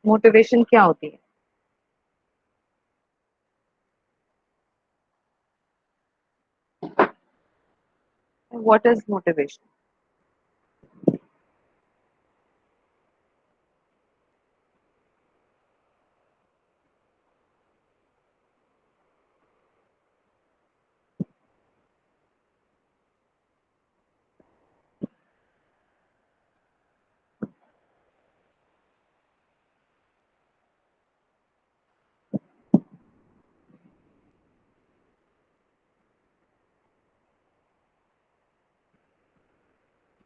Motivation क्या होती है? What is motivation?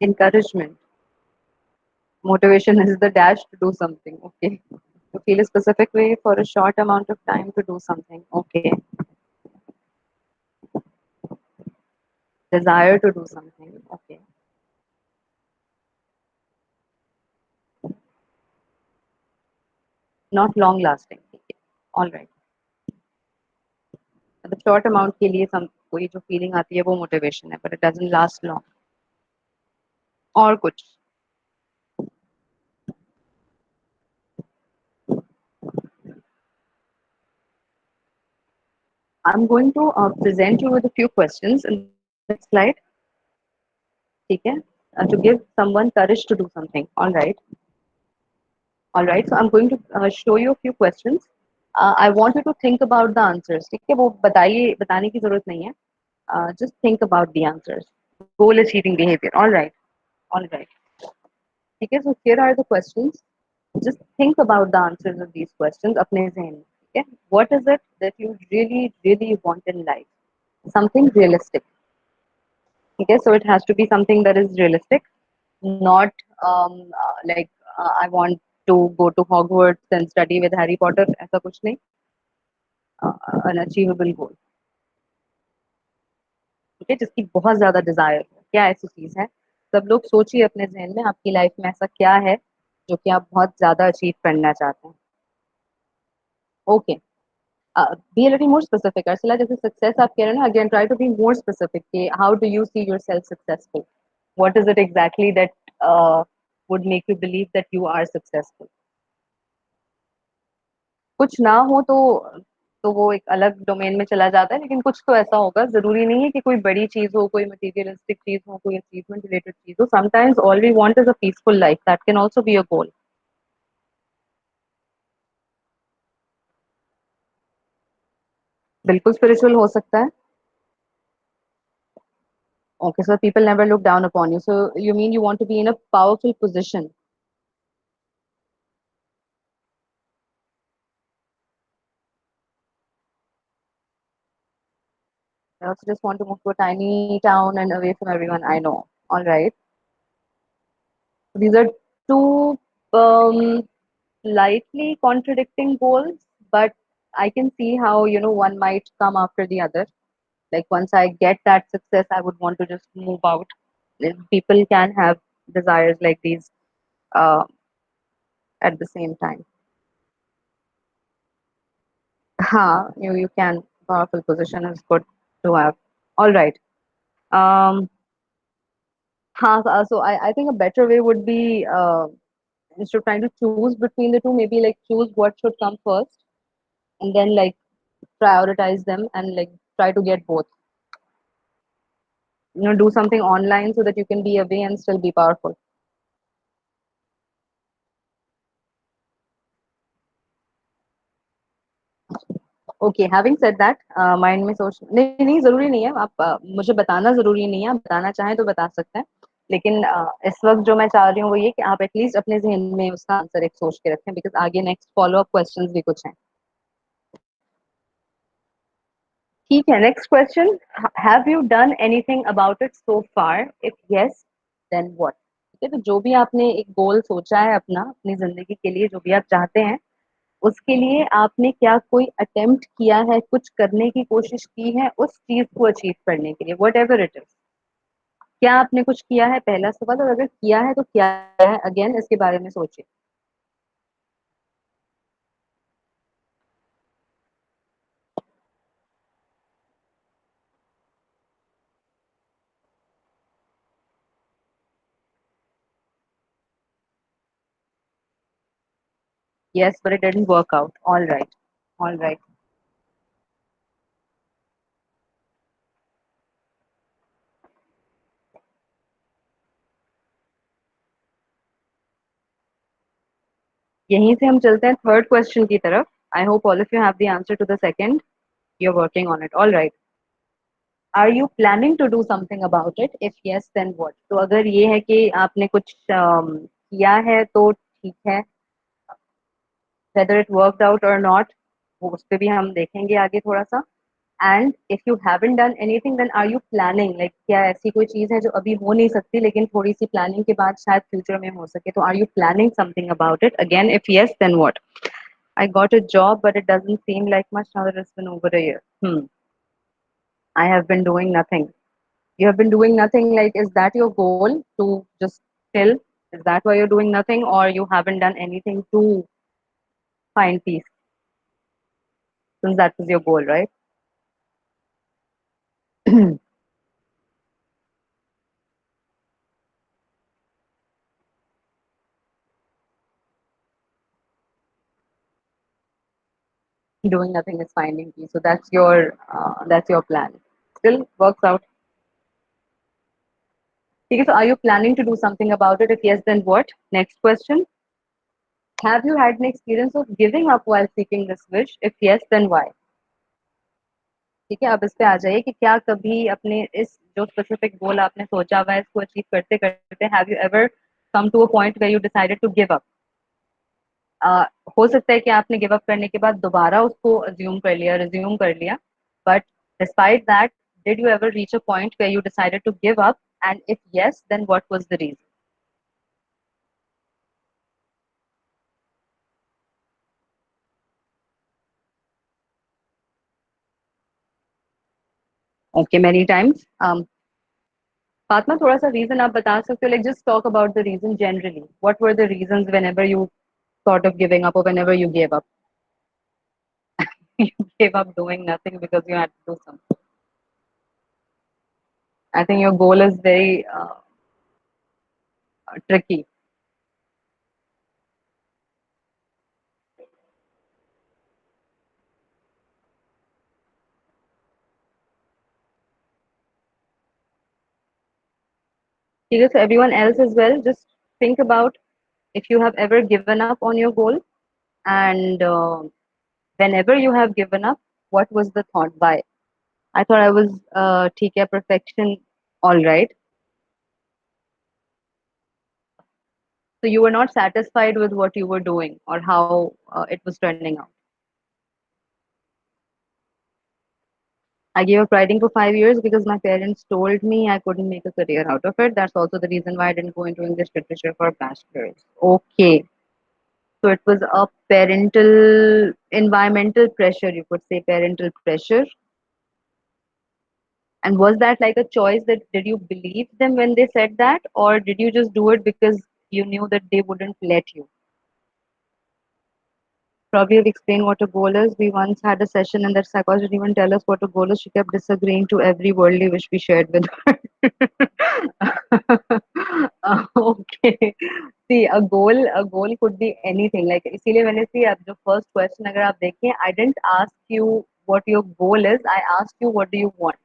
Encouragement. Motivation is the dash to do something. Okay. To feel a specific way for a short amount of time to do something. Okay. Desire to do something. Okay. Not long lasting. All right. मतलब short amount के लिए सम कोई जो feeling आती है वो motivation है, but it doesn't last long. और कुछ? I am going to present you with a few questions in this slide. ठीक है? To give someone courage to do something. All right, so I am going to show you a few questions. I want you to think about the answers. ठीक है? वो बताइए, बताने की जरूरत नहीं है। Just think about the answers. Goal achieving behaviour. All right. All right. ठीक है? So here are the questions. Just think about the answers of these questions अपने ज़हन में। ठीक है? What is it that you really really want in life? Something realistic. ठीक है? So it has to be something that is realistic, not like I want to go to Hogwarts and study with Harry Potter. ऐसा कुछ नहीं। An achievable goal. ठीक है? जिसकी बहुत ज्यादा डिजायर हो। क्या ऐसी चीज है? सब लोग सोचिए अपने जहन में, आपकी लाइफ में ऐसा क्या है जो कि आप बहुत ज्यादा अचीव करना चाहते हैं। Okay. Be a little more specific. Arcila, जैसे success आप कह रहे हैं ना, again try to be more specific कि how do you see yourself successful? What is it exactly that would make you believe that you are successful? कुछ ना हो तो वो एक अलग डोमेन में चला जाता है, लेकिन कुछ तो ऐसा होगा। जरूरी नहीं है कि कोई बड़ी चीज हो, कोई मटेरियलिस्टिक चीज हो, कोई अचीवमेंट रिलेटेड चीज हो। Sometimes all we want is a peaceful life, that can also be a goal. बिल्कुल स्पिरिचुअल हो सकता है। Okay, so people never look down upon you. So you mean you want to be in a powerful position? I also just want to move to a tiny town and away from everyone I know. All right. So these are two slightly contradicting goals, but I can see how, one might come after the other. Like once I get that success, I would want to just move out. People can have desires like these uh, at the same time. You can. Powerful position is good to have. All right. Um, so I think a better way would be instead of trying to choose between the two, maybe like choose what should come first and then like prioritize them and like try to get both. Do something online so that you can be away and still be powerful. Okay, having said that, mind में सोच नहीं नहीं जरूरी नहीं है। आप मुझे बताना जरूरी नहीं है, आप बताना चाहें तो बता सकते हैं। लेकिन इस वक्त जो मैं चाह रही हूँ वो ये कि आप एटलीस्ट अपने जहन में उसका आंसर एक सोच के रखें, बिकॉज आगे नेक्स्ट फॉलो अप क्वेश्चंस भी कुछ हैं। ठीक है, next question. Have you done anything about it so far? If yes, then what? ठीक है, तो जो भी आपने एक गोल सोचा है अपना अपनी जिंदगी के लिए, जो भी आप चाहते हैं, उसके लिए आपने क्या कोई अटेम्प्ट किया है, कुछ करने की कोशिश की है उस चीज को अचीव करने के लिए, वट एवर इट इज? क्या आपने कुछ किया है, पहला सवाल। और अगर किया है तो क्या है, अगेन इसके बारे में सोचिए। Yes, but it didn't work out. All right. All right. यहीं से हम चलते हैं थर्ड क्वेश्चन की तरफ. I hope all of you have the answer to the second. You're working on it. All right. Are you planning to do something about it? If yes, then what? तो अगर ये है कि आपने कुछ किया है तो ठीक है. Whether it worked out or not, वो उस पे भी हम देखेंगे आगे थोड़ा सा. And if you haven't done anything, then are you planning? Like क्या ऐसी कोई चीज है जो अभी हो नहीं सकती लेकिन थोड़ी सी planning के बाद शायद future में हो सके? तो are you planning something about it? Again, if yes, then what? I got a job, but it doesn't seem like much now that it's been over a year. I have been doing nothing. You have been doing nothing. Like, is that your goal to just chill? Is that why you're doing nothing, or you haven't done anything to find peace? Since that was your goal, right? Doing nothing is finding peace. So that's your plan. Still works out. Okay, so are you planning to do something about it? If yes, then what? Next question. Have you had an experience of giving up while seeking this wish? If yes, then why? ठीक है, अब इस पे आ जाइए कि क्या कभी अपने इस जो स्पेसिफिक गोल आपने सोचा हुआ है इसको अचीव करते करते have you ever come to a point where you decided to give up? हो सकता है कि आपने गिव अप करने के बाद दोबारा उसको अज्यूम कर लिया, रिज्यूम कर लिया, but despite that did you ever reach a point where you decided to give up, and if yes then what was the reason? Okay, many times. Fatima, थोड़ा सा रीजन आप बता सकते हो? Like just talk about the reason generally. What were the reasons whenever you thought of giving up or whenever you gave up? You gave up doing nothing because you had to do something. I think your goal is very tricky. Okay, so everyone else as well, just think about if you have ever given up on your goal, and whenever you have given up, what was the thought? Why? I thought I was ठीक है, perfection, all right. So you were not satisfied with what you were doing or how it was turning out. I gave up writing for 5 years because my parents told me I couldn't make a career out of it. That's also the reason why I didn't go into English literature for a bachelor's. Okay. So it was a parental, environmental pressure, you could say parental pressure. And was that like a choice that did you believe them when they said that, or did you just do it because you knew that they wouldn't let you? Probably have explained what a goal is. We once had a session and that psychologist didn't even tell us what a goal is. She kept disagreeing to every worldly wish we shared with her. Okay. See, a goal could be anything. Like इसीलिए मैंने see अब जो first question अगर आप देखें, I didn't ask you what your goal is. I asked you what do you want.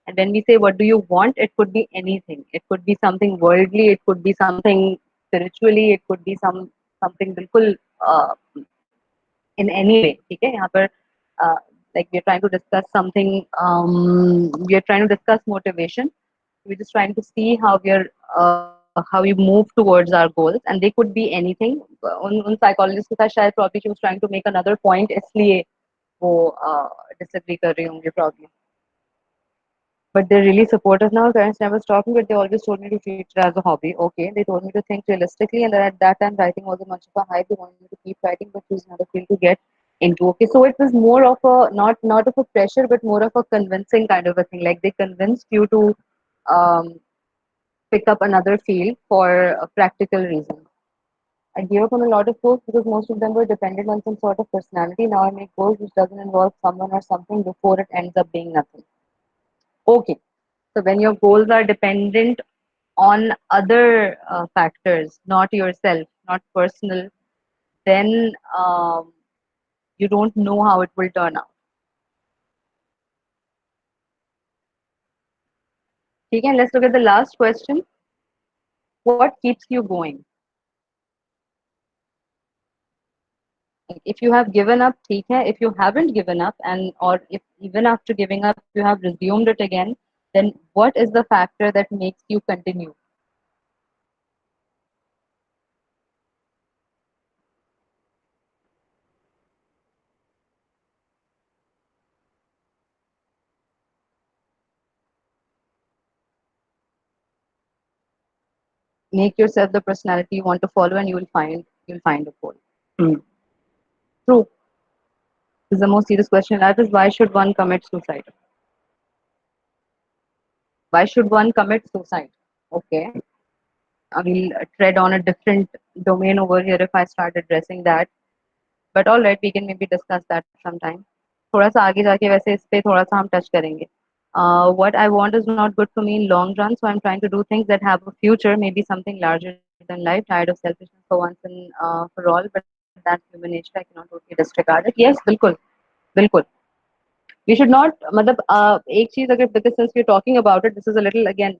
And when we say what do you want, it could be anything. It could be something worldly. It could be something spiritually. It could be something बिल्कुल in any way. ठीक है, यहाँ पर like we're trying to discuss something. We're trying to discuss motivation. We're just trying to see how we move towards our goals, and they could be anything. उन psychologists के साथ शायद probably she was trying to make another point, इसलिए वो disagree कर रही होंगी probably. But they're really supportive now. Parents never stopped me, but they always told me to treat it as a hobby. Okay, they told me to think realistically, and that at that time writing wasn't much of a hype. They wanted me to keep writing, but choose another field to get into. Okay, so it was more of a not of a pressure, but more of a convincing kind of a thing. Like they convinced you to um, pick up another field for a practical reason. I gave up on a lot of goals because most of them were dependent on some sort of personality. Now I make goals which doesn't involve someone or something before it ends up being nothing. Okay. So when your goals are dependent on other factors, not yourself, not personal, then you don't know how it will turn out. Okay, and let's look at the last question. What keeps you going? Like, if you have given up, ठीक है. If you haven't given up, and or if even after giving up you have resumed it again, then what is the factor that makes you continue? Make yourself the personality you want to follow, and you'll find a goal. Hmm. True. This is the most serious question. That is, why should one commit suicide? Why should one commit suicide? Okay, I will tread on a different domain over here if I start addressing that. But all right, we can maybe discuss that sometime. थोड़ा सा आगे जाके वैसे इस पे थोड़ा सा हम टच करेंगे. What I want is not good for me in long run, so I'm trying to do things that have a future, maybe something larger than life. Tired of selfishness for once and for all, but that's human nature. I cannot totally disregard it. Yes, बिल्कुल, बिल्कुल. We should not, मतलब एक चीज अगर, because since we're talking about it, this is a little again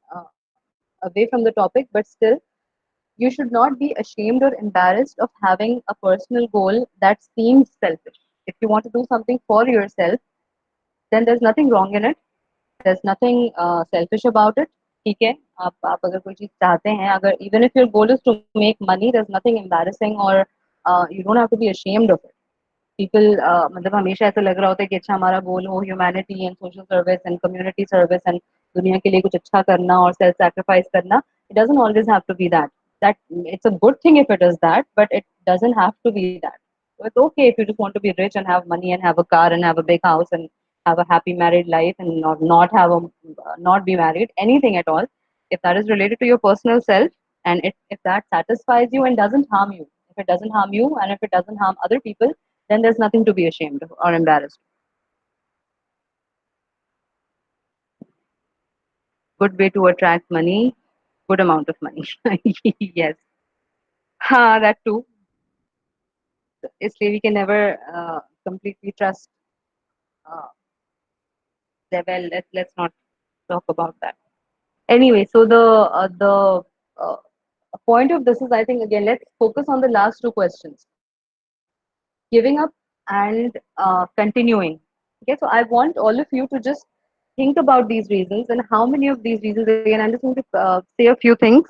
away from the topic, but still, you should not be ashamed or embarrassed of having a personal goal that seems selfish. If you want to do something for yourself, then there's nothing wrong in it. There's nothing selfish about it. ठीक है, आप अगर कोई चीज चाहते हैं, अगर even if your goal is to make money, there's nothing embarrassing, or you don't have to be ashamed of it. People मतलब हमेशा ऐसा लग रहा होता है कि अच्छा हमारा गोल हो humanity and social service and community service and दुनिया के लिए कुछ अच्छा करना और सेल्फ सैक्रिफाइस करना. It doesn't always have to be that. That it's a good thing if it is that, but it doesn't have to be that. So it's okay if you just want to be rich and have money and have a car and have a big house and have a happy married life and not have a not be married, anything at all. If that is related to your personal self, and if that satisfies you and doesn't harm you, if it doesn't harm you and if it doesn't harm other people, then there's nothing to be ashamed of or embarrassed. Good way to attract money, good amount of money. Yes. Ha, that too. इसलिए we can never completely trust uh, them. Well, let's not talk about that. Anyway, so the uh, point of this is, I think, again, let's focus on the last two questions: giving up and continuing. Okay, so I want all of you to just think about these reasons and how many of these reasons. Again, I'm just going to say a few things.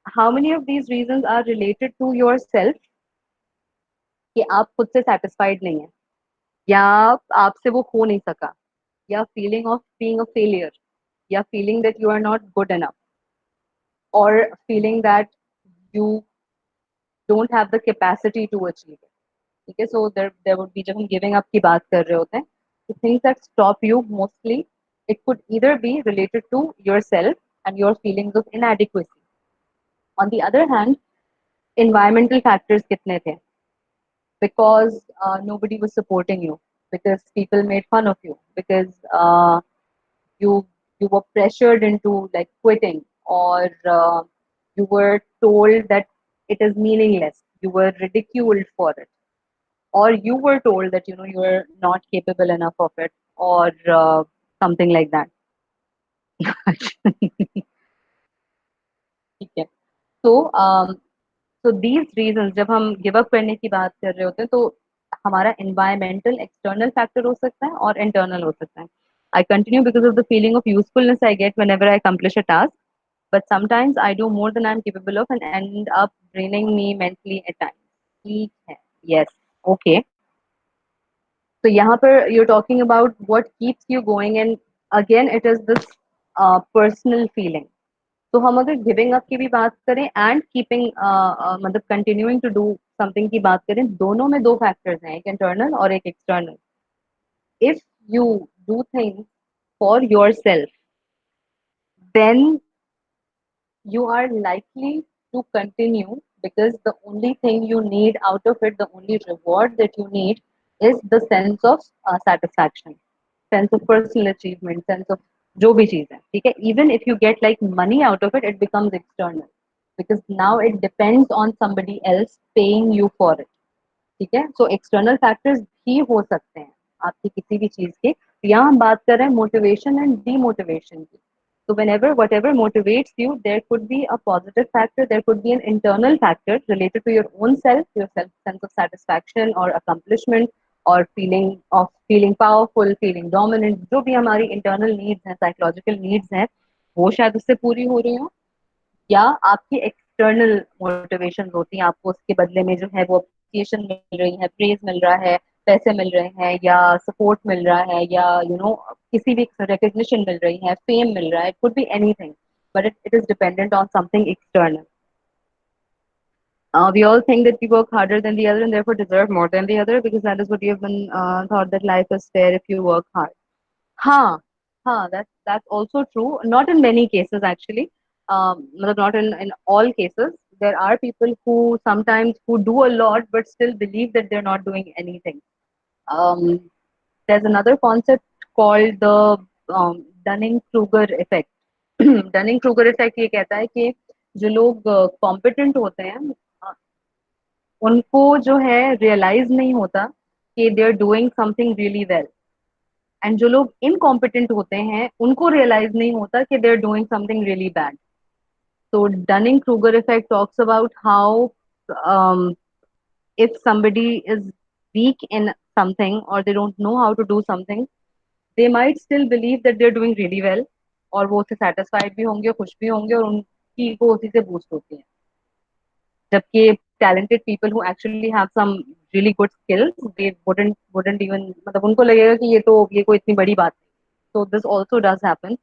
How many of these reasons are related to yourself कि आप खुद से satisfied नहीं है, या आपसे वो हो नहीं सका, या feeling of being a failure, या feeling that you are not good enough, or feeling that you don't have the capacity to achieve it. ठीक है, so there would be, जब हम giving up की बात कर रहे होते हैं, the things that stop you mostly, it could either be related to yourself and your feelings of inadequacy. On the other hand, environmental factors कितने थे? Because nobody was supporting you, because people made fun of you, because you you were pressured into like quitting, or you were told that it is meaningless, you were ridiculed for it, or you were told that you are not capable enough of it, or something like that. ठीक है. So so these reasons, जब हम give up करने की बात कर रहे होते हैं, तो हमारा environmental external factor हो सकता है और internal हो सकता है. I continue because of the feeling of usefulness I get whenever I accomplish a task, but sometimes I do more than I'm capable of and end up draining me mentally at times. ठीक है. Yes. Okay. So यहाँ पर you're talking about what keeps you going, and again it is this personal feeling. तो हम अगर giving up की भी बात करें एंड कीपिंग मतलब कंटिन्यूइंग टू डू समथिंग की बात करें, दोनों में दो फैक्टर्स हैं, एक इंटरनल और एक external. If you do things for yourself, then you are likely to continue, because the only thing you need out of it, the only reward that you need, is the sense of satisfaction, sense of personal achievement, sense of जो भी चीज है. ठीक है, even if you get like money out of it, it becomes external, because now it depends on somebody else paying you for it. ठीक है, so external factors भी हो सकते हैं आपकी किसी भी चीज के. यहाँ हम बात कर रहे हैं मोटिवेशन एंड डीमोटिवेशन की. So whenever whatever motivates you, there could be a positive factor, there could be an internal factor related to your own self, your self sense of satisfaction or accomplishment or feeling powerful, feeling dominant. जो भी हमारी internal needs हैं, psychological needs हैं, वो शायद उससे पूरी हो रही हो, या आपकी एक्सटर्नल मोटिवेशन होती है, आपको उसके बदले में जो है वो अप्रिसिएशन मिल रही है, प्रेज मिल रहा है, पैसे मिल रहे हैं, या सपोर्ट मिल रहा है, या किसी भी रिकग्निशन मिल रही है, फेम मिल रहा है. It could be anything, but it is dependent on something external. We all think that we work harder than the other and therefore deserve more than the other because that is what you have been thought that life is fair if you work hard. हाँ, हाँ, that's also true. Not in many cases actually. मतलब not in all cases. There are people who sometimes who do a lot but still believe that they're not doing anything. Um, there's another concept called the Dunning-Kruger effect. Dunning-Kruger effect ये कहता है कि जो लोग competent होते हैं, uh, उनको जो है realize नहीं होता कि they're doing something really well. And जो लोग इनकॉम्पिटेंट होते हैं उनको रियलाइज नहीं होता कि they are doing something really bad. So Dunning-Kruger effect talks about how if somebody is weak in something or they don't know how to do something, they might still believe that they're doing really well और वो उससे satisfied भी होंगे, खुश भी होंगे और उनकी ego उसी से boost होती है. जबकि talented people who actually have some really good skills, they wouldn't even मतलब उनको लगेगा कि ये कोई इतनी बड़ी बात नहीं. So this also does happen.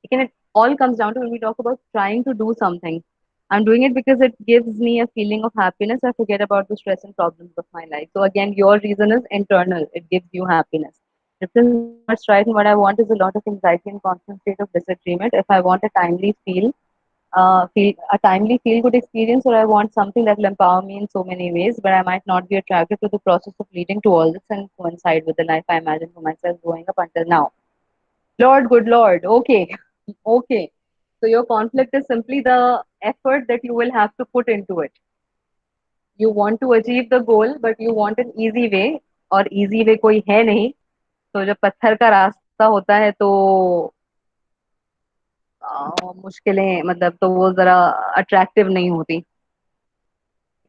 Again, it all comes down to when we talk about trying to do something. I'm doing it because it gives me a feeling of happiness. I forget about the stress and problems of my life. So again, your reason is internal. It gives you happiness. Difference between what's right and what I want is a lot of anxiety and constant state of disagreement. If I want a timely feel good experience, or I want something that will empower me in so many ways, but I might not be attracted to the process of leading to all this and coincide with the life I imagine for myself growing up until now. Lord, good Lord. Okay. Okay. So your conflict is simply the effort that you will have to put into it. You want to achieve the goal, but you want an easy way, और easy way कोई है नहीं. तो जब पत्थर का रास्ता होता है तो मुश्किलें मतलब तो वो जरा अट्रैक्टिव नहीं होती.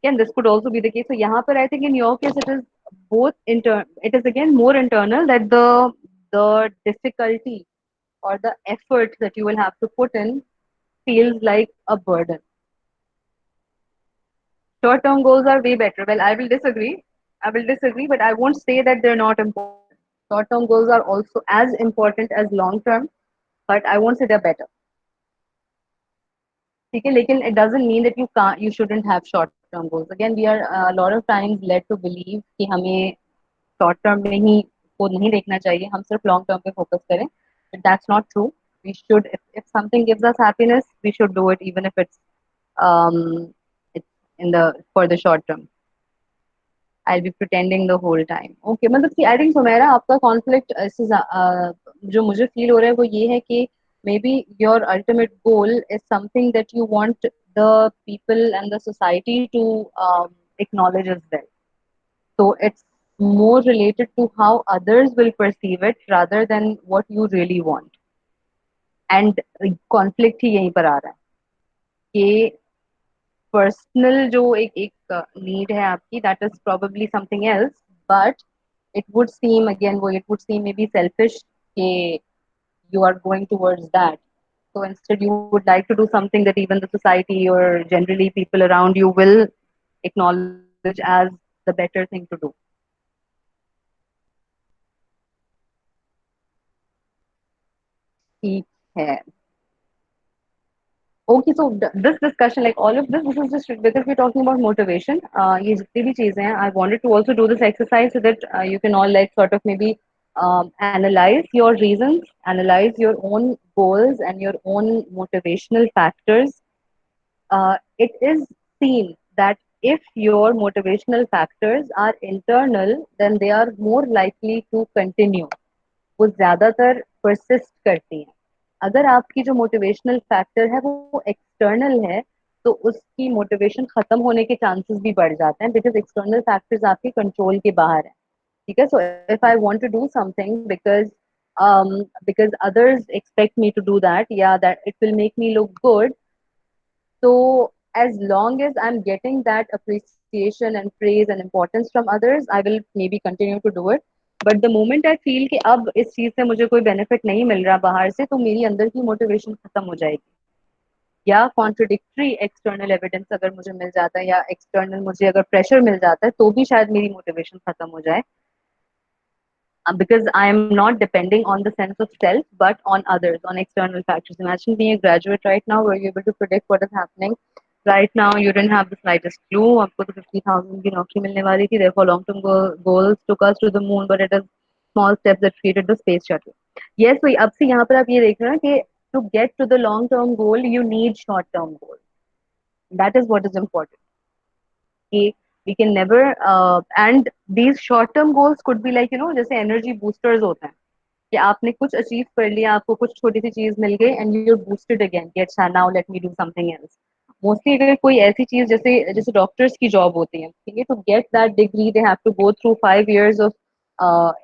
Again, this could also be the case. So यहाँ पर I think in your case it is both it is again more internal that the difficulty or the effort that you will have to put in feels like a burden. Short term goals are way better. Well, I will disagree. I will disagree, but I won't say that they're not important. Short term goals are also as important as long term, but I won't say they're better. ठीक है, लेकिन it doesn't mean that you shouldn't have short term goals. Again, we are a lot of times led to believe कि हमें short term में ही को नहीं देखना चाहिए, हम सिर्फ long term पे focus करें. But that's not true. We should, if something gives us happiness, we should do it even if it's in the for the short term. I'll be pretending the whole time. Okay, मतलब कि I think Sumera आपका conflict इससे जो मुझे feel हो रहा है वो ये है कि maybe your ultimate goal is something that you want the people and the society to acknowledge as well. So it's more related to how others will perceive it rather than what you really want. And conflict ही यहीं पर आ रहा है कि personal जो एक need है आपकी that is probably something else but it would seem again it would seem maybe selfish कि you are going towards that. So instead you would like to do something that even the society or generally people around you will acknowledge as the better thing to do. ठीक है. Okay, so this discussion, like all of this is just because we're talking about motivation. ये जितनी भी चीजें हैं, I wanted to also do this exercise so that you can all like sort of maybe analyze your reasons, analyze your own goals and your own motivational factors. It is seen that if your motivational factors are internal, then they are more likely to continue. वो ज्यादातर persist करती हैं. अगर आपकी जो motivational factor है वो external है तो उसकी मोटिवेशन खत्म होने के चांसेस भी बढ़ जाते हैं, बिकॉज एक्सटर्नल फैक्टर्स आपके कंट्रोल के बाहर है। ठीक है, so if I want to do something because others expect me to do that, yeah, that it will make me look good. So as long as I'm getting that appreciation and praise and importance from others, I will maybe continue to do it. But the moment I feel कि अब इस चीज से मुझे कोई benefit नहीं मिल रहा बाहर से, तो मेरी अंदर की मोटिवेशन खत्म हो जाएगी। या कॉन्ट्रोडिक्टरी एक्सटर्नल एविडेंस अगर मुझे मिल जाता है, या एक्सटर्नल मुझे अगर प्रेशर मिल जाता है, तो भी शायद मेरी मोटिवेशन खत्म हो जाए, because I am not depending on the sense of self, but on others, on external factors. Imagine being a graduate right now, where you're able to predict what is happening. Right now, you didn't have the slightest clue. आपको तो 50,000 की नौकरी मिलने वाली थी. Therefore, long-term goals took us to the moon, but it is small steps that created the space shuttle. Yes, so अब से यहाँ पर आप ये देख रहे हैं कि to get to the long-term goal, you need short-term goals. That is what is important. कि we can never and these short term goals could be like, जैसे एनर्जी बूस्टर्स होते हैं कि आपने कुछ अचीव कर लिया, आपको कुछ छोटी सी चीज मिल गई, एंड यू बूस्टेड अगेन कि अच्छा now let me do something else. Mostly अगर कोई ऐसी चीज जैसे जैसे डॉक्टर्स की जॉब होती है, ठीक है, to get that degree they have to go through 5 years of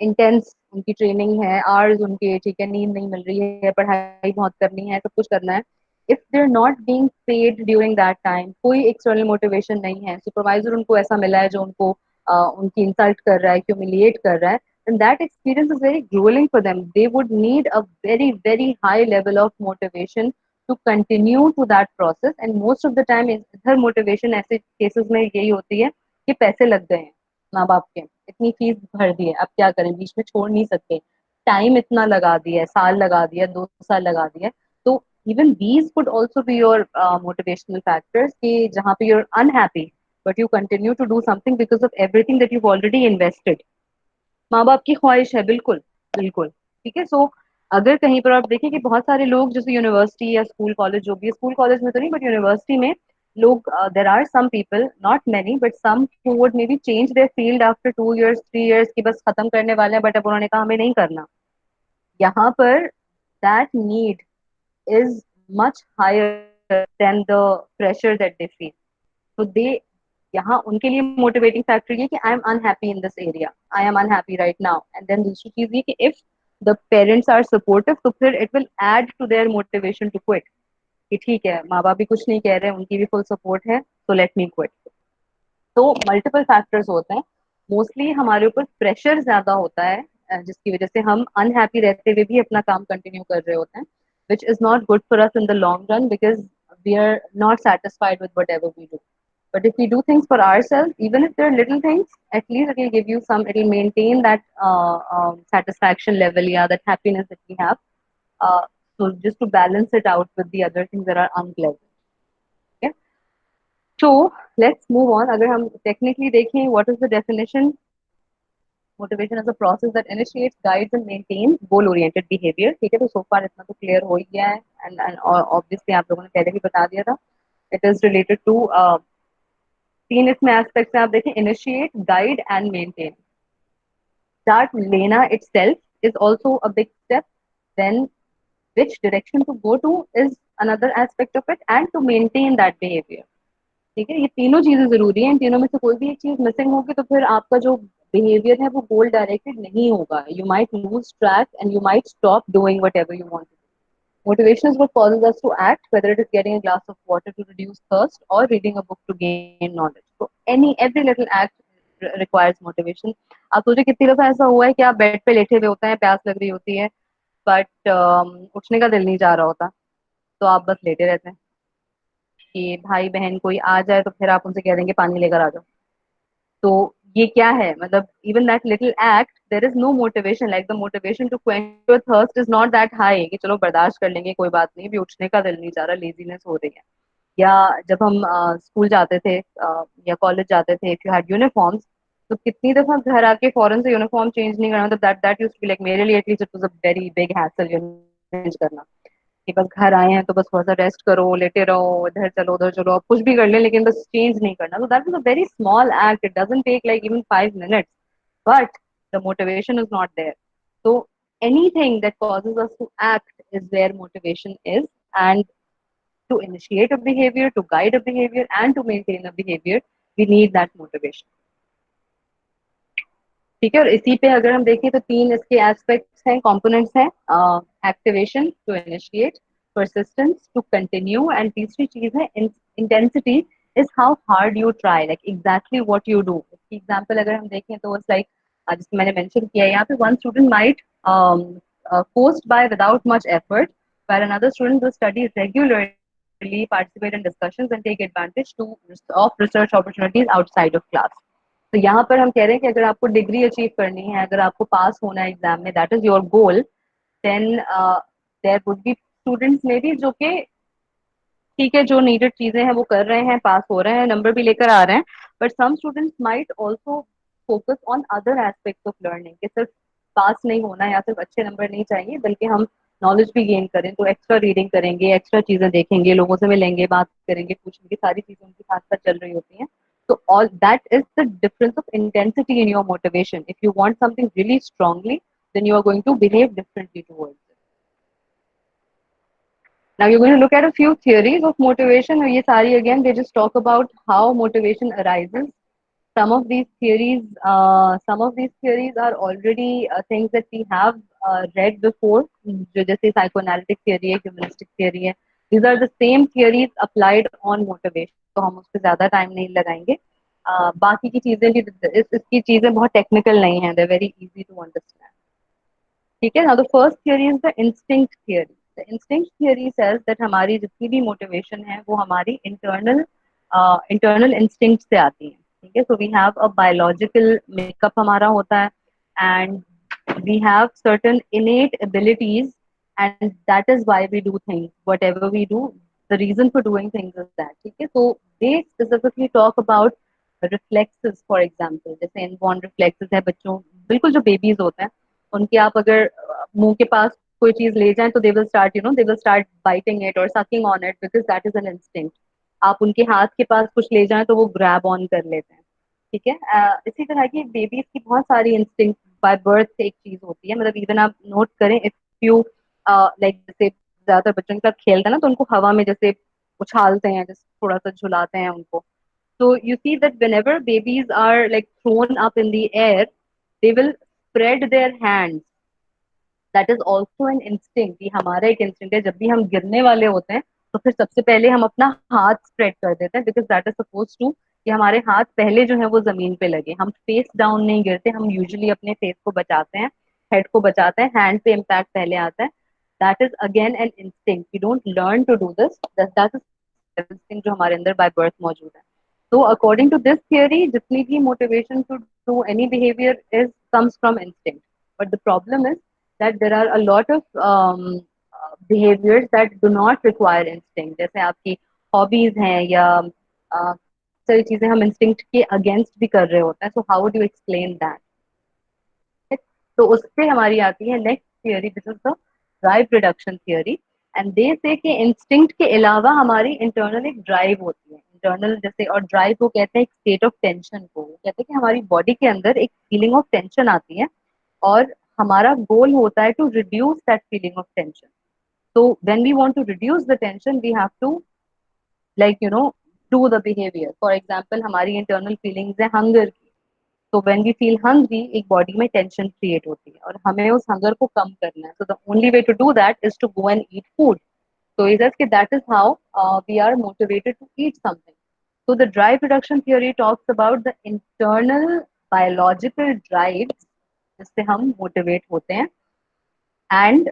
intense, उनकी ट्रेनिंग है, आवर्स उनके, ठीक है, नींद नहीं मिल रही है, पढ़ाई बहुत करनी है, सब कुछ करना है। If they are not being paid during that time, कोई एक्सटर्नल मोटिवेशन नहीं है, सुपरवाइजर उनको ऐसा मिला है जो उनको उनकी इंसल्ट कर रहा है, ह्यूमिलिएट कर रहा है, and that experience is very grueling for them. They would need a very, very high level of motivation to continue to that process. And most of the time, her motivation ऐसे cases में यही होती है कि पैसे लग गए हैं माँ बाप के, इतनी फीस भर दी है, अब क्या करें, बीच में छोड़ नहीं सकते, टाइम इतना लगा दिया है, साल लगा दिया, 2 साल लगा दिया, तो even these could also be your motivational factors कि जहाँ पे you're unhappy but you continue to do something because of everything that you've already invested। माँ बाप की ख्वाहिश है, बिल्कुल बिल्कुल। ठीक है, सो अगर कहीं पर आप देखें कि बहुत सारे लोग जैसे यूनिवर्सिटी या स्कूल कॉलेज, जो भी स्कूल कॉलेज में तो नहीं बट यूनिवर्सिटी में लोग, there are some people, not many but some, who would maybe change their field after 2 years 3 years की बस खत्म करने वाले हैं, बट अब उन्होंने कहा हमें नहीं करना। यहाँ पर that need is much higher than the pressure that they feel. So they, यहाँ उनके लिए मोटिवेटिंग फैक्टर ये कि I am unhappy in this area, I am unhappy right now, and then दूसरी चीज ये कि if the parents are supportive, तो फिर it will add to their motivation to quit कि ठीक है, माँ बाप भी कुछ नहीं कह रहे, उनकी भी फुल सपोर्ट है, तो लेट मी क्विट। तो मल्टीपल फैक्टर्स होते हैं, मोस्टली हमारे ऊपर प्रेशर ज्यादा होता है, जिसकी वजह से हम अनहैप्पी रहते हुए भी अपना काम कंटिन्यू कर रहे होते हैं, which is not good for us in the long run, because we are not satisfied with whatever we do. But if we do things for ourselves, even if they're little things, at least it will give you some, it will maintain that satisfaction level, yeah, that happiness that we have. So just to balance it out with the other things that are unpleasant. Okay? So let's move on. अगर हम technically देखें, what is the definition? Motivation is a process that initiates, guides and maintains goal oriented behavior. ठीक है, तो so far इतना तो clear हो ही गया है, and obviously आप लोगों ने पहले भी बता दिया था। It is related to तीन इसमें एस्पेक्ट्स हैं, आप देखें, initiate, guide and maintain. Start लेना itself is also a big step, then which direction to go to is another aspect of it, and to maintain that behavior। ठीक है, ये तीनों चीजें जरूरी हैं, इन तीनों में से कोई भी एक चीज मिसिंग होगी तो फिर आपका जो बिहेवियर है वो गोल डायरेक्टेड नहीं होगा, you might lose track and you might stop doing what ever you want. Motivation is what causes us to act, whether it is getting a glass of water to reduce thirst or reading a book to gain knowledge. So every little act requires motivation. आप सोचिए कितनी दफा ऐसा हुआ है कि आप bed पे लेटे हुए होते हैं, प्यास लग रही होती है, बट उठने का दिल नहीं चाह रहा होता, तो आप बस लेटे रहते हैं कि भाई बहन कोई आ जाए तो फिर आप उनसे कह देंगे पानी लेकर आ जाओ। तो ये क्या है, मतलब even that little act, there is no motivation, like the motivation to quench your thirst is not that high कि चलो बर्दाश्त कर लेंगे, कोई बात नहीं, भी उठने का दिल नहीं चाह रहा, लेजीनेस हो रही है। या जब हम स्कूल जाते थे या कॉलेज जाते थे, इफ यू हैड यूनिफॉर्म्स, तो कितनी दफा घर आके फॉरन से यूनिफॉर्म चेंज नहीं करना, मतलब that used to be like, मेरे लिए at least it was a very big hassle change करना, कि बस घर आए हैं तो बस थोड़ा सा रेस्ट करो, लेटे रहो, इधर चलो उधर चलो, आप कुछ भी कर लें लेकिन बस चेंज नहीं करना। तो that is a very small act, it doesn't take like even 5 minutes, but the motivation is not there. So anything that causes us to act is where motivation is, and to initiate a behavior, to guide a behavior, and to maintain a behavior, we need that motivation. ठीक है, और इसी पे अगर हम देखें तो तीन इसके एस्पेक्ट्स हैं, कंपोनेंट्स हैं, activation to initiate, persistence to continue, and तीसरी चीज है intensity, is how hard you try, like exactly what you do. इसकी एग्जांपल अगर हम देखें तो इट्स लाइक, जिसको मैंने मेंशन किया है यहाँ पे, one student might coast by without much effort, while another student will study regularly, participate in discussions, and take advantage of research opportunities outside of class. तो यहाँ पर हम कह रहे हैं कि अगर आपको डिग्री अचीव करनी है, अगर आपको पास होना है एग्जाम में, that is your goal, then there would be students में भी जो कि ठीक है, जो नीडेड चीजें हैं वो कर रहे हैं, पास हो रहे हैं, नंबर भी लेकर आ रहे हैं, but some students might also focus on other aspects of learning, कि सिर्फ पास नहीं होना या सिर्फ अच्छे नंबर नहीं चाहिए, बल्कि हम नॉलेज भी गेन करें, तो एक्स्ट्रा रीडिंग करेंगे, एक्स्ट्रा चीजें देखेंगे, लोगों से मिलेंगे, बात करेंगे, पूछेंगे, सारी चीजें उनके साथ साथ चल रही होती हैं। So all that is the difference of intensity in your motivation. If you want something really strongly, then you are going to behave differently towards it. Now you're going to look at a few theories of motivation. Ye sari again, they just talk about how motivation arises. Some of these theories are already things that we have read before. जो जैसे psychoanalytic theory है, humanistic theory है. These are the same theories applied on motivation. तो हम उस पर ज्यादा time नहीं लगाएंगे. बाकी की चीजें भी इसकी चीजें बहुत टेक्निकल नहीं है. They're very easy to understand. ठीक है. Now the first theory is the instinct theory. The instinct theory says that हमारी जितनी भी motivation है वो हमारी internal instinct से आती है. ठीक है. So we have a biological makeup हमारा होता है, and we have certain innate abilities, and that is why we do things. Whatever we do, the reason for doing things is that. ठीक है. So they specifically talk about reflexes, for example. जैसे inborn reflexes है बच्चों, बिल्कुल जो babies होते हैं उनके, आप अगर मुंह के पास कोई चीज ले जाएं तो they will start biting it or sucking on it because that is an instinct. आप उनके हाथ के पास कुछ ले जाएं तो वो ग्रैब ऑन कर लेते हैं. ठीक है. इसी तरह की बेबीज की बहुत सारी इंस्टिंक्ट बाय बर्थ से एक चीज होती है. मतलब इवन आप नोट करें, इफ यू लाइक, जैसे ज्यादातर बच्चों के साथ खेलते हैं ना, तो उनको हवा में जैसे उछालते हैं, जैसे थोड़ा सा झुलाते हैं उनको. So you see that whenever babies are like thrown up in the air, they will spread their hands. That is also an instinct. ये हमारा एक instinct है. जब भी हम गिरने वाले होते हैं तो फिर सबसे पहले हम अपना हाथ स्प्रेड कर देते हैं, because that is supposed to, कि हमारे हाथ पहले जो है वो जमीन पे लगे. हम फेस डाउन नहीं गिरते, हम यूजुअली अपने फेस को बचाते हैं, हेड को बचाते हैं, हैंड पे इम्पैक्ट पहले आता है. That is again an instinct. We don't learn to do this. That is instinct जो हमारे अंदर बाय बर्थ मौजूद है. So according to this theory, जितनी भी motivation to do any behavior is comes from instinct. But the problem is that there are a lot of behaviors that do not require instinct. जैसे आपकी hobbies हैं, या सारी चीजें हम instinct के against भी कर रहे होते हैं. So how would you explain that? तो उस पे हमारी आती है next theory, this is the drive reduction theory. And they से कि इंस्टिंक्ट के अलावा हमारी इंटरनल एक ड्राइव होती है. इंटरनल जैसे, और ड्राइव को कहते हैं एक स्टेट ऑफ टेंशन को. कहते हैं कि हमारी बॉडी के अंदर एक फीलिंग ऑफ टेंशन आती है, और हमारा गोल होता है to reduce that feeling of tension. तो when we want to reduce the tension, we have to like do the behaviour. For example, हमारी इंटरनल फीलिंग्स है हंगर की. तो व्हेन वी फील हंग्री, एक बॉडी में tension create होती है, और हमें उस हंगर को कम करना है. So the only way to do that is to go and eat food. So he says that that is how we are motivated to eat something. So the drive reduction theory talks about the internal biological drives जिससे हम motivate होते हैं, and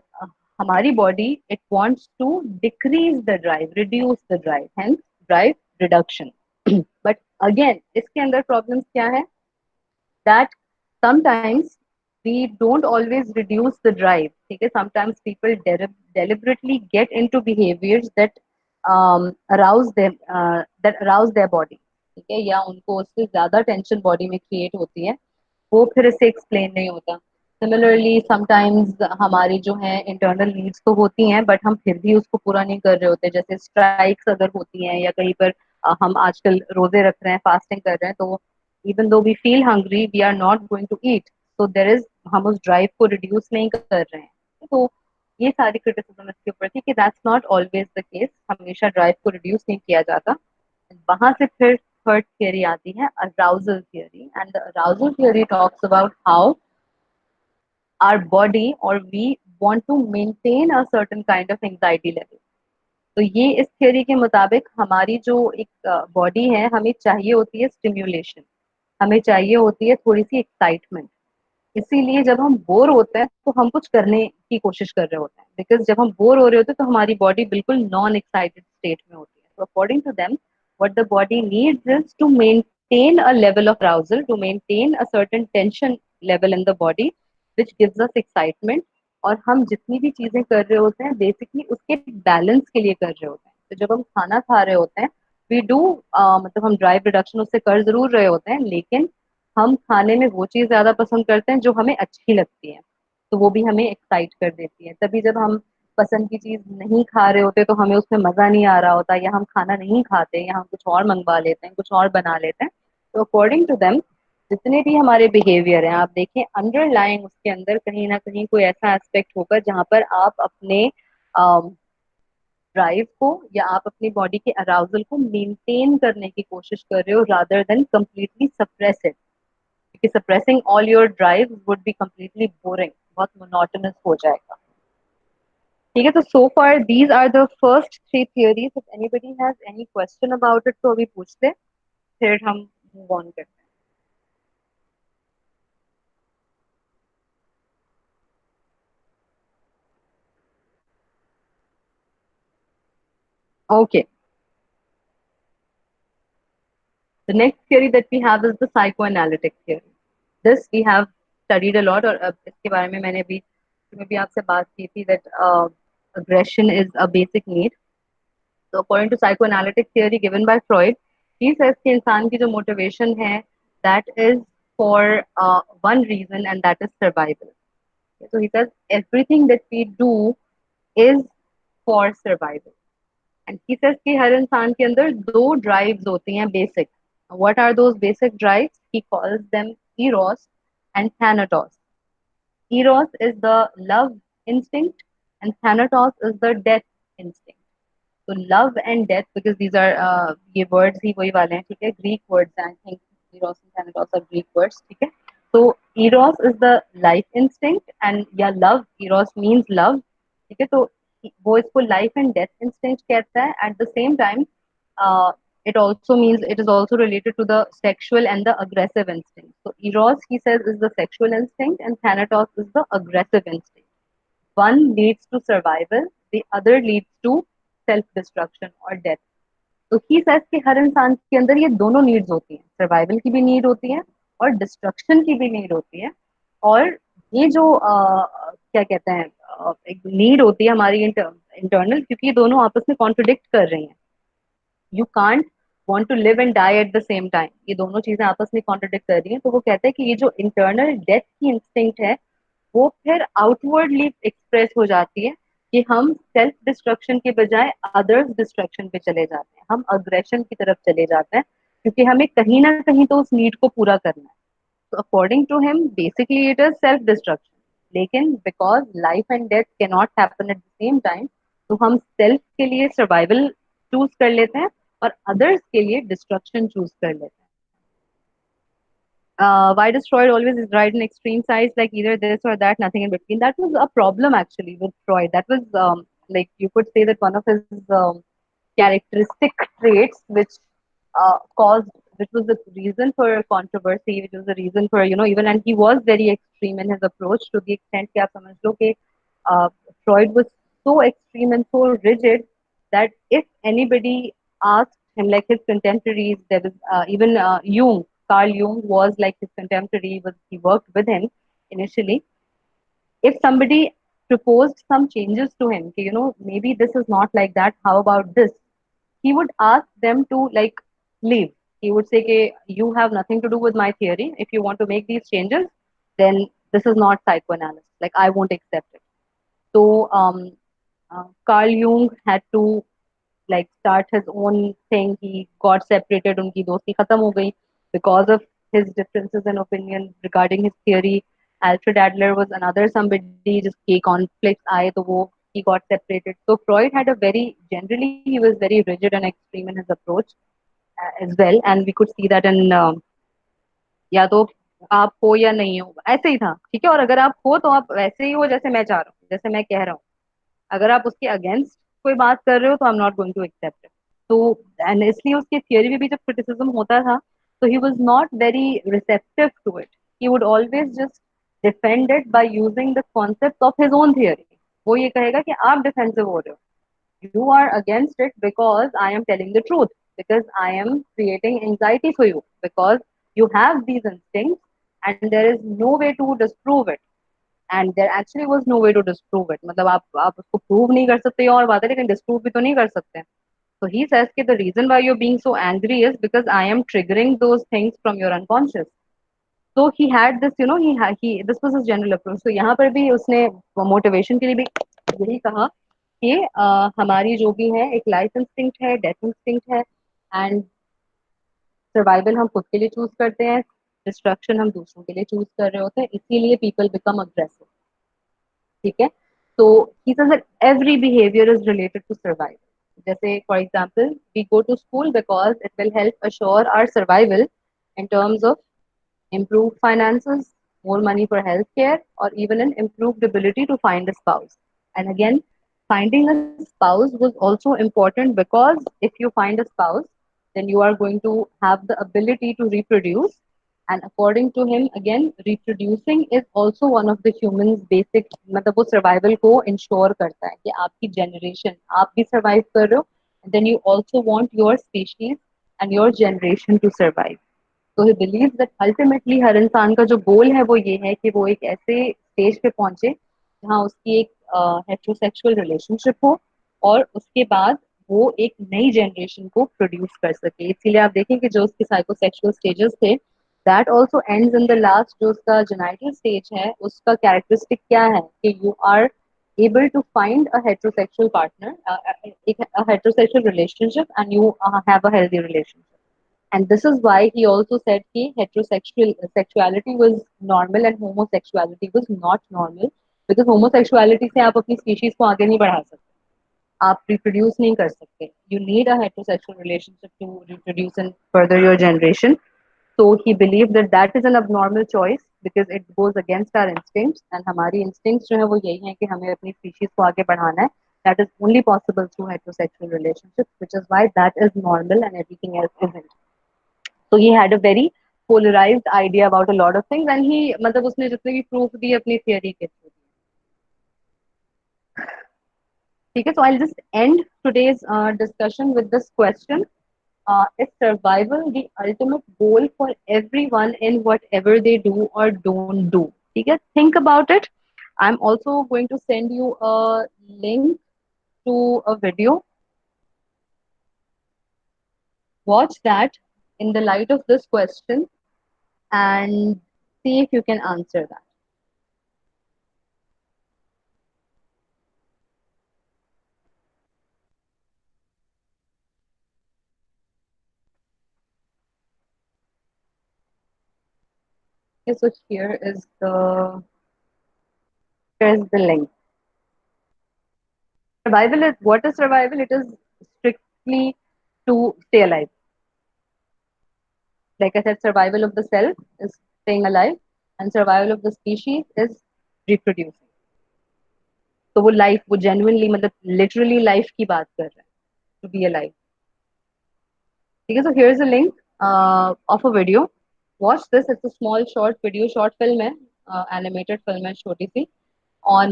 हमारी body it wants to decrease the drive, reduce the drive, hence drive reduction. But again इसके अंदर problems क्या है, that sometimes we don't always reduce the drive. Okay? Sometimes people deliberately get into behaviors that arouse them, that arouse their body. ठीक है, या उनको उससे ज्यादा टेंशन बॉडी में क्रिएट होती है, वो फिर इससे एक्सप्लेन नहीं होता. सिमिलरली समटाइम्स हमारी जो है इंटरनल नीड्स तो होती हैं, बट हम फिर भी उसको पूरा नहीं कर रहे होते. जैसे स्ट्राइक्स अगर होती हैं, या कहीं पर हम आजकल रोजे रख रहे हैं, फास्टिंग कर रहे हैं, तो even though we feel hungry, we are not going to eat. So there is, हम उस ड्राइव को रिड्यूस नहीं कर रहे हैं. तो ये सारी क्रिटिसिज्म इसके ऊपर थी कि that's not always the case, हमेशा ड्राइव को रिड्यूस नहीं किया जाता। वहां से फिर थर्ड थियरी आती है arousal theory, and the arousal theory talks about how our body or we want to maintain a certain kind of anxiety level. तो ये इस थ्योरी के मुताबिक हमारी जो एक बॉडी है, हमें चाहिए होती है स्टिम्युलेशन, हमें चाहिए होती है थोड़ी सी एक्साइटमेंट। इसीलिए जब हम बोर होते हैं तो हम कुछ करने की कोशिश कर रहे होते हैं, बिकॉज जब हम बोर हो रहे होते हैं तो हमारी बॉडी बिल्कुल नॉन एक्साइटेड स्टेट में होती है। तो according to them what the body needs is to maintain a level of arousal, to maintain a certain tension level in the body which gives us excitement। और हम जितनी भी चीजें कर रहे होते हैं बेसिकली उसके बैलेंस के लिए कर रहे होते हैं। तो जब हम खाना खा रहे होते हैं वी डू मतलब हम ड्राइव रिडक्शन उससे कर जरूर रहे होते हैं, लेकिन हम खाने में वो चीज ज्यादा पसंद करते हैं जो हमें अच्छी लगती है, तो वो भी हमें एक्साइट कर देती है। तभी जब हम पसंद की चीज नहीं खा रहे होते तो हमें उसमें मजा नहीं आ रहा होता, या हम खाना नहीं खाते या हम कुछ और मंगवा लेते हैं, कुछ और बना लेते हैं। तो अकॉर्डिंग टू देम जितने भी हमारे बिहेवियर हैं, आप देखें अंडरलाइंग उसके अंदर कहीं ना कहीं कोई ऐसा एस्पेक्ट होगा जहां पर आप अपने ड्राइव को या आप अपनी बॉडी के अराउजल को मेंटेन करने की कोशिश कर रहे हो rather than completely suppress it. क्योंकि suppressing all your drive would be completely boring, बहुत मोनोटोनस हो जाएगा। ठीक है, तो so far these are the first three theories. If anybody has any question about it तो अभी पूछ ले, फिर हम मूव ऑन करते हैं। Okay, the next theory that we have is the psychoanalytic theory. This we have studied a lot, और अब इसके बारे में मैंने भी आपसे बात की थी that aggression is a basic need। So according to psychoanalytic theory given by Freud, he says कि इंसान की जो motivation है that is for one reason, and that is survival। So he says everything that we do is for survival। And he says कि हर इंसान के अंदर दो drives होती हैं basic। What are those basic drives? He calls them eros and thanatos। Eros is the love instinct and thanatos is the death instinct। तो love and death, because these are ये words ही वही वाले हैं, ठीक है, Greek words I think, Eros and Thanatos are Greek words, ठीक है। तो Eros is the life instinct and या लव, इरोस मींस लव, ठीक है। तो वो इसको लाइफ एंड डेथ इंस्टिंक्ट कहता है। Eight the same time it also means it is also related to the sexual and the aggressive instinct। So eros, he says, is the sexual instinct and thanatos is the aggressive instinct। one leads to survival, the other leads to self destruction और death. तो he says कि हर इंसान के अंदर ये दोनों needs होती हैं, सर्वाइवल की भी नीड होती है और डिस्ट्रक्शन की भी नीड होती है। और ये जो क्या कहते हैं एक नीड होती है हमारी इंटरनल, क्योंकि ये दोनों आपस में कॉन्ट्रोडिक्ट कर रही हैं। You can't want to live and die at the same time, ये दोनों चीजें आपस में कॉन्ट्रोडिक्ट कर रही हैं। तो वो कहते हैं कि ये जो इंटरनल डेथ की इंस्टिंक्ट है वो फिर आउटवर्डली एक्सप्रेस हो जाती है कि हम सेल्फ डिस्ट्रक्शन के बजाय अदर्स डिस्ट्रक्शन पे चले जाते हैं, हम अग्रेशन की तरफ चले जाते हैं, क्योंकि हमें कहीं ना कहीं तो उस नीड को पूरा करना है। तो according to him basically it is self destruction, लेकिन because life and death can not happen at the same time, तो हम सेल्फ के लिए सर्वाइवल चूज कर लेते हैं और अदर्स के लिए डिस्ट्रक्शन चूज कर लेते हैं। Why does Freud always write in extreme sides, like either this or that, nothing in between? That was a problem actually with Freud. That was like you could say that one of his characteristic traits, which caused, which was the reason for controversy, which was the reason for even, and he was very extreme in his approach to the extent कि आप समझ लो कि uh, Freud was so extreme and so rigid that if anybody asked him, like his contemporaries, there was even Jung, Carl Jung was like his contemporary, was he worked with him initially. If somebody proposed some changes to him, okay, maybe this is not like that, how about this? He would ask them to like leave. He would say, okay, you have nothing to do with my theory. If you want to make these changes, then this is not psychoanalysis. Like I won't accept it. So Carl Jung had to like start his own thing. He got separated. उनकी दोस्ती खत्म हो गई because of his differences in opinion regarding his theory। Alfred Adler was another somebody जिसके conflicts आए तो वो he got separated. So Freud had a very, generally he was very rigid and extreme in his approach as well, and we could see that in या तो आप हो या नहीं हो, ऐसे ही था, ठीक है। और अगर आप हो तो आप वैसे ही हो जैसे मैं चाह रहा हूँ, जैसे मैं कह रहा हूँ। अगर आप उसके अगेंस्ट कोई बात कर रहे हो तो I am not going to accept it. तो एंड इसलिए उसके थियरी में भी जब क्रिटिसिज्म होता था तो he was not very receptive to it. He would always just defend it by using the concept of his own theory. वो ये कहेगा कि आप डिफेंसिव हो रहे हो, you are against it because I am telling the truth, because I am creating anxiety for you, because you have these instincts and there is no way to disprove it. And there actually was no way to disprove it. मतलब आप उसको prove नहीं कर सकते और बात है, लेकिन disprove भी तो नहीं कर सकते। So he says कि the reason why you're being so angry is because I am triggering those things from your unconscious. So he had this, he this was his general approach. So यहाँ पर भी उसने motivation के लिए भी यही कहा कि हमारी जो भी है एक लाइफ इंस्टिंक्ट है, डेथ इंस्टिंक्ट है, एंड सर्वाइवल हम खुद के लिए चूज करते हैं, डिस्ट्रक्शन हम दूसरों के लिए चूज कर रहे होते हैं, इसीलिए पीपल बिकम अग्रेसिव। ठीक है। तो he says that every behaviour is related to survival. जैसे for example we go to school because it will help assure our survival in terms of improved finances, more money for healthcare, or even an improved ability to find a spouse. And again, finding a spouse was also important because if you find a spouse, then you are going to have the ability to reproduce. And according to him, again, reproducing is also one of the human's basic, मतलब वो survival को ensure करता है कि आपकी generation, आप भी survive कर रहे हो, and then you also want your species and your generation to survive. तो ही बिलीव दैट अल्टीमेटली हर इंसान का जो गोल है वो ये है कि वो एक ऐसे स्टेज पे पहुंचे जहाँ उसकी एक हेट्रोसेक्सुअल रिलेशनशिप हो और उसके बाद वो एक नई जनरेशन को प्रोड्यूस कर सके। इसीलिए आप देखें कि जो उसके साइकोसेक्सुअल स्टेजेस थे, that also ends in the last, जो उसका जेनाइटल स्टेज है उसका कैरेक्टरिस्टिक क्या है कि you are able to find a heterosexual partner, a heterosexual relationship, and you have a healthy relationship. And this is why he also said that heterosexual sexuality was normal and homosexuality was not normal, because homosexuality से आप अपनी species को आगे नहीं बढ़ा सकते, आप reproduce नहीं कर सकते। You need a heterosexual relationship to reproduce and further your generation. So he believed that that is an abnormal choice because it goes against our instincts, and हमारी instincts जो है वो यही है कि हमें अपनी species को आगे बढ़ाना है। That is only possible through heterosexual relationships, which is why that is normal and everything else isn't. So he had a very polarized idea about a lot of things, and he मतलब उसने जितने भी proof दिए अपनी theory के through। ठीक है। So I'll just end today's discussion with this question: is survival the ultimate goal for everyone in whatever they do or don't do? ठीक है, think about it. I'm also going to send you a link to a video. Watch that in the light of this question and see if you can answer that. Okay, so here's the link. Survival is, what is survival? It is strictly to stay alive. Like I said, survival of the self is staying alive, and survival of the species is reproducing. तो वो life, वो genuinely मतलब literally life की बात कर रहे हैं, to be alive. ठीक है, so here's a link of a video. Watch this. It's a small short video, short film है, animated film है छोटी सी, on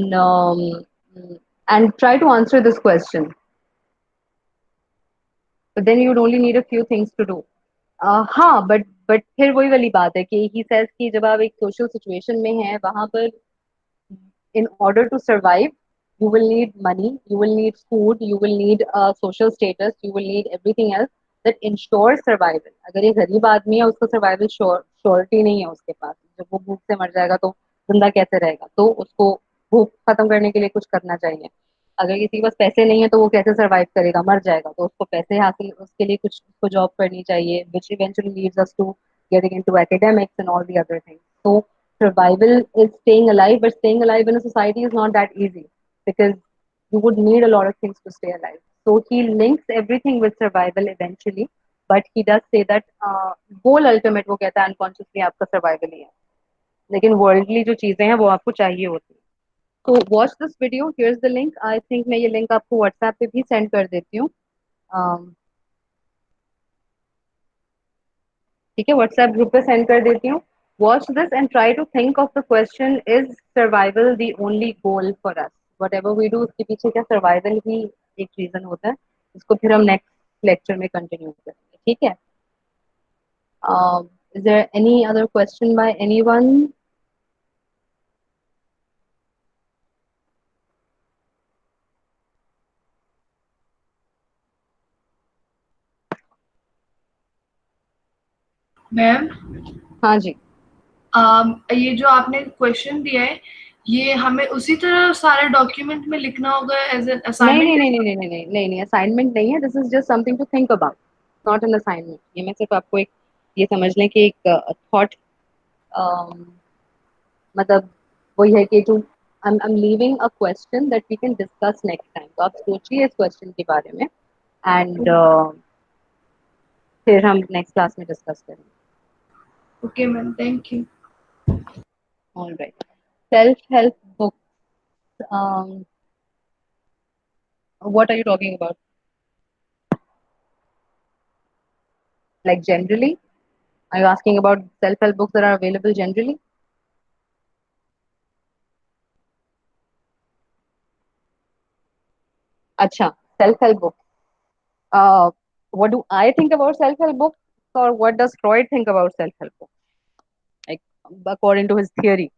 and try to answer this question. But then you'd only need a few things to do. हाँ, but फिर वही वाली बात है कि he says कि जब आप एक सोशल सिचुएशन में हैं वहां पर in order to survive, you will need money, you will need food, you will need social status, you will need everything else that ensures survival. अगर ये गरीब आदमी है उसको survival श्योरिटी नहीं है उसके पास, जब वो भूख से मर जाएगा तो जिंदा कैसे रहेगा, तो उसको भूख खत्म करने के लिए कुछ करना चाहिए। अगर किसी के पास पैसे नहीं है तो वो कैसे सर्वाइव करेगा, मर जाएगा, तो उसको पैसे हासिल, उसके लिए कुछ उसको जॉब करनी चाहिए, which eventually leads us to getting into academics and all the other things. So survival is staying alive, but staying alive in a society is not that easy because you would need a lot of things to stay alive. So he links everything with survival eventually, but he does say that goal ultimate वो कहता है unconsciously आपका survival ही है, लेकिन worldly जो चीजें हैं वो आपको चाहिए होती हैं. So watch this video. Here's the link. I think मैं ये link आपको WhatsApp पे भी send कर देती हूँ. ठीक है, WhatsApp ग्रुप पे send कर देती हूँ. Watch this and try to think of the question: Is survival the only goal for us? Whatever we do, उसके पीछे क्या survival ही एक reason होता है. इसको फिर हम next lecture में continue करेंगे. ठीक है? Is there any other question by anyone? Ma'am, हाँ जी. ये जो आपने क्वेश्चन दिया है, ये हमें उसी तरह सारे डॉक्यूमेंट में लिखना होगा एज एन नहीं असाइनमेंट? नहीं नहीं नहीं नहीं नहीं नहीं नहीं असाइनमेंट नहीं है. This is just something to think about, not an assignment. ये मैं सिर्फ आपको एक ये समझ लें कि एक थॉट, मतलब वही है कि जो I'm leaving a question that we can discuss next time. तो आप सोचिए इस क्वेश्चन के बारे में एंड फिर हम नेक्स्ट क्लास में डिस्कस करेंगे. Okay ma'am, thank you. All right. Self help book, what are you talking about? Like generally? Are you asking about self-help books that are available generally? Acha, self-help book. What do I think about self-help books, or what does Freud think about self-help books? Like according to his theory,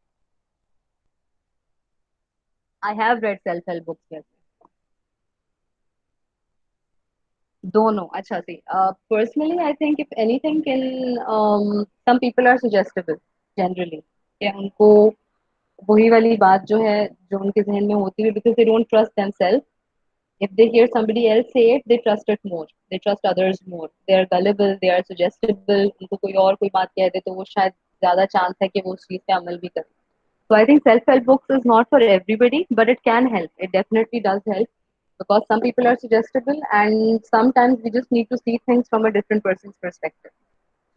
I have read self-help books. Yes. Dono. Acha, see. Personally, I think if anything, can some people are suggestible generally. कि उनको वही वाली बात जो है जो उनके जहन में होती है, because they don't trust themselves. If they hear somebody else say it, they trust it more. They trust others more. They are gullible. They are suggestible. उनको कोई और कोई बात कह दे तो वो शायद ज्यादा चांस है कि वो उस चीज पे अमल भी करे. So I think self-help books is not for everybody, but it can help. It definitely does help because some people are suggestible, and sometimes we just need to see things from a different person's perspective.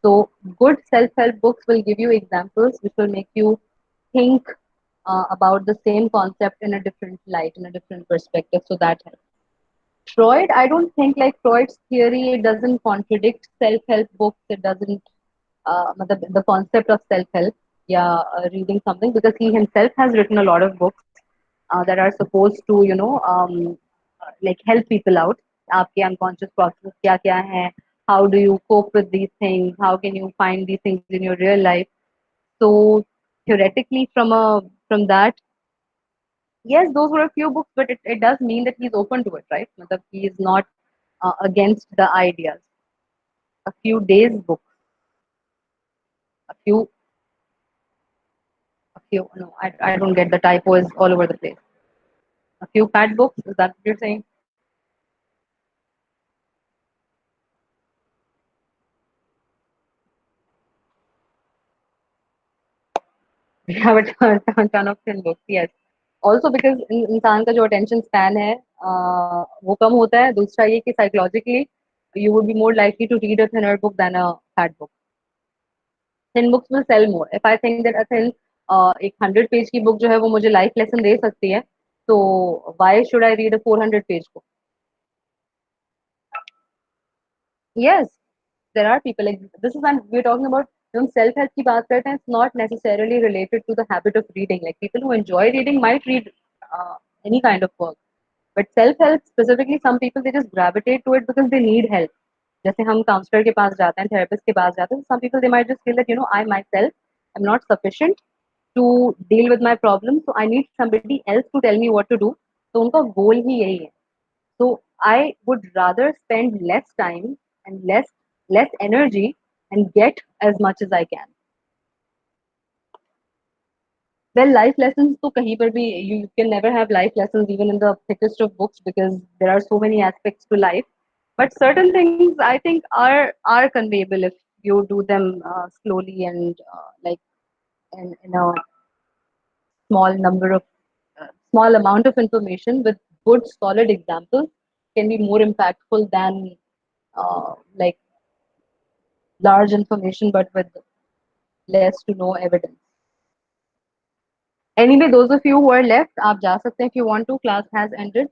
So good self-help books will give you examples which will make you think about the same concept in a different light, in a different perspective. So that helps. Freud, I don't think like Freud's theory, it doesn't contradict self-help books. It doesn't, the concept of self-help, yeah, reading something, because he himself has written a lot of books that are supposed to, like help people out. आपके unconscious processes क्या क्या हैं? How do you cope with these things? How can you find these things in your real life? So theoretically, from that, yes, those were a few books, but it does mean that he's open to it, right? Matlab, he is not against the ideas. A few days books, a few, no, I don't get, the typo is all over the place. A few fat books, is that what you're saying? We have a ton of thin books, yes. Also because इंसान का जो attention span है वो कम होता है. दूसरा ये कि psychologically you would be more likely to read a thinner book than a fat book. Thin books will sell more. If I think that a thin एक 100 पेज की बुक जो है वो मुझे लाइफ लेसन दे सकती है, तो why should I read a 400 page book? Yes, there are people like this is when we're talking about जब हम self help की बात करते हैं, it's not necessarily related to the habit of reading. Like people who enjoy reading might read any kind of work, but self help specifically, some people they just gravitate to it because they need help. जैसे हम counsellor के पास जाते हैं, therapist के पास जाते हैं, some people they might just feel that I myself am not sufficient to deal with my problem, so I need somebody else to tell me what to do. तो उनका गोल ही यही है. So I would rather spend less time and less energy and get as much as I can. Well, life lessons to kahin par bhi, you can never have life lessons even in the thickest of books because there are so many aspects to life. But certain things I think are conveyable if you do them slowly and like in a small number of small amount of information with good solid examples can be more impactful than like large information but with less to no evidence. Anyway, those of you who are left, आप जा सकते हैं if you want to. Class has ended.